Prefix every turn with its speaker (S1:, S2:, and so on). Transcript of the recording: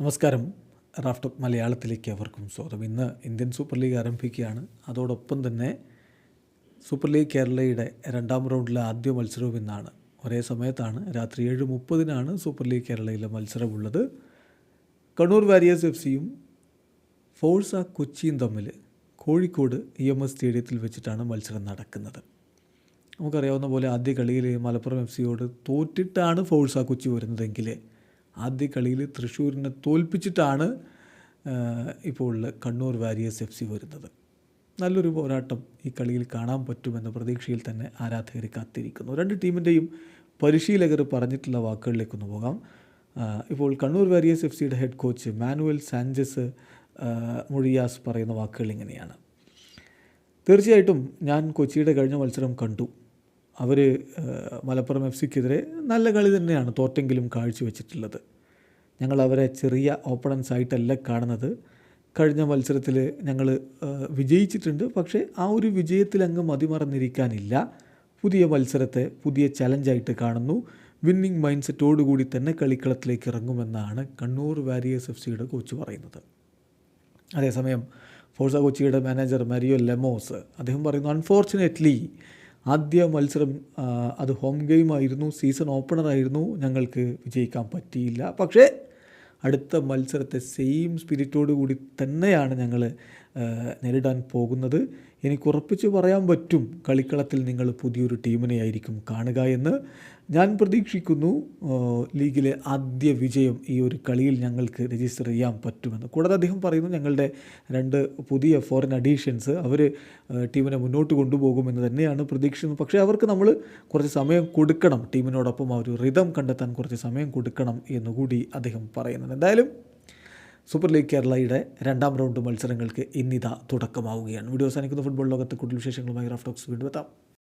S1: നമസ്കാരം. Raf talk മലയാളത്തിലേക്ക് അവർക്കും സ്വാഗതം. ഇന്ന് ഇന്ത്യൻ സൂപ്പർ ലീഗ് ആരംഭിക്കുകയാണ്. അതോടൊപ്പം തന്നെ സൂപ്പർ ലീഗ് കേരളയുടെ രണ്ടാം റൗണ്ടിലെ ആദ്യ മത്സരവും ഇന്നാണ്. ഒരേ സമയത്താണ്, രാത്രി 7:30 സൂപ്പർ ലീഗ് കേരളയിലെ മത്സരമുള്ളത്. കണ്ണൂർ വാരിയേഴ്സ് FC-യും ഫോഴ്സ കൊച്ചിയും തമ്മിൽ കോഴിക്കോട് EMS സ്റ്റേഡിയത്തിൽ വെച്ചിട്ടാണ് മത്സരം നടക്കുന്നത്. നമുക്കറിയാവുന്ന പോലെ ആദ്യ കളിയിൽ മലപ്പുറം FC-യോട് തോറ്റിട്ടാണ് ഫോഴ്സ കൊച്ചി വരുന്നതെങ്കിൽ ആദ്യ കളിയിൽ തൃശ്ശൂരിനെ തോൽപ്പിച്ചിട്ടാണ് ഇപ്പോൾ കണ്ണൂർ വാരിയേഴ്സ് FC വരുന്നത്. നല്ലൊരു പോരാട്ടം ഈ കളിയിൽ കാണാൻ പറ്റുമെന്ന പ്രതീക്ഷയിൽ തന്നെ ആരാധകർ കാത്തിരിക്കുന്നു. രണ്ട് ടീമിൻ്റെയും പരിശീലകർ പറഞ്ഞിട്ടുള്ള വാക്കുകളിലേക്കൊന്ന് പോകാം. ഇപ്പോൾ കണ്ണൂർ വാരിയേഴ്സ് FC-യുടെ head coach Manuel Sanchez Murias പറയുന്ന വാക്കുകൾ ഇങ്ങനെയാണ്: തീർച്ചയായിട്ടും ഞാൻ കൊച്ചിയുടെ കഴിഞ്ഞ മത്സരം കണ്ടു. അവർ മലപ്പുറം FC-ക്കെതിരെ നല്ല കളി തന്നെയാണ് തോറ്റെങ്കിലും കാഴ്ചവെച്ചിട്ടുള്ളത്. ഞങ്ങൾ അവരെ ചെറിയ ഓപ്പണൻസ് ആയിട്ടല്ല കാണുന്നത്. കഴിഞ്ഞ മത്സരത്തിൽ ഞങ്ങൾ വിജയിച്ചിട്ടുണ്ട്. പക്ഷേ ആ ഒരു വിജയത്തിൽ അങ്ങ് മതിമറന്നിരിക്കാനില്ല. പുതിയ മത്സരത്തെ പുതിയ ചലഞ്ചായിട്ട് കാണുന്നു. വിന്നിങ് മൈൻഡ് സെറ്റോടുകൂടി തന്നെ കളിക്കളത്തിലേക്ക് ഇറങ്ങുമെന്നാണ് കണ്ണൂർ വാരിയേഴ്സ് FC-യുടെ കോച്ച് പറയുന്നത്. അതേസമയം ഫോഴ്സ കൊച്ചിയുടെ മാനേജർ മാരിയോ ലെമോസ് അദ്ദേഹം പറയുന്നു, അൺഫോർച്ചുനേറ്റ്ലി ആദ്യ മത്സരം അത് ഹോം ഗെയിമായിരുന്നു, സീസൺ ഓപ്പണറായിരുന്നു, ഞങ്ങൾക്ക് വിജയിക്കാൻ പറ്റിയില്ല. പക്ഷേ അടുത്ത മത്സരത്തെ സെയിം സ്പിരിറ്റോടു കൂടി തന്നെയാണ് ഞങ്ങൾ നേരിടാൻ പോകുന്നത്. എനിക്ക് ഉറപ്പിച്ച് പറയാൻ പറ്റും, കളിക്കളത്തിൽ നിങ്ങൾ പുതിയൊരു ടീമിനെയായിരിക്കും കാണുക എന്ന് ഞാൻ പ്രതീക്ഷിക്കുന്നു. ലീഗിലെ ആദ്യ വിജയം ഈ ഒരു കളിയിൽ ഞങ്ങൾക്ക് രജിസ്റ്റർ ചെയ്യാൻ പറ്റുമെന്ന്. കൂടാതെ അദ്ദേഹം പറയുന്നു, ഞങ്ങളുടെ 2 പുതിയ ഫോറിൻ അഡീഷൻസ് അവർ ടീമിനെ മുന്നോട്ട് കൊണ്ടുപോകുമെന്ന് തന്നെയാണ് പ്രതീക്ഷിക്കുന്നത്. പക്ഷേ അവർക്ക് നമ്മൾ കുറച്ച് സമയം കൊടുക്കണം, ടീമിനോടൊപ്പം ആ ഒരു റിതം കണ്ടെത്താൻ കുറച്ച് സമയം കൊടുക്കണം എന്നുകൂടി അദ്ദേഹം പറയുന്നുണ്ട്. എന്തായാലും സൂപ്പർ ലീഗ് കേരളയുടെ രണ്ടാം റൗണ്ട് മത്സരങ്ങൾക്ക് ഇന്നിതാ തുടക്കമാവുകയാണ്. വീഡിയോ അവസാനിക്കുന്ന ഫുട്ബോൾ ലോകത്തെ കൂടുതൽ വിശേഷങ്ങളുമായി റാഫ് ടോക്സ് വീണ്ടും എത്താം.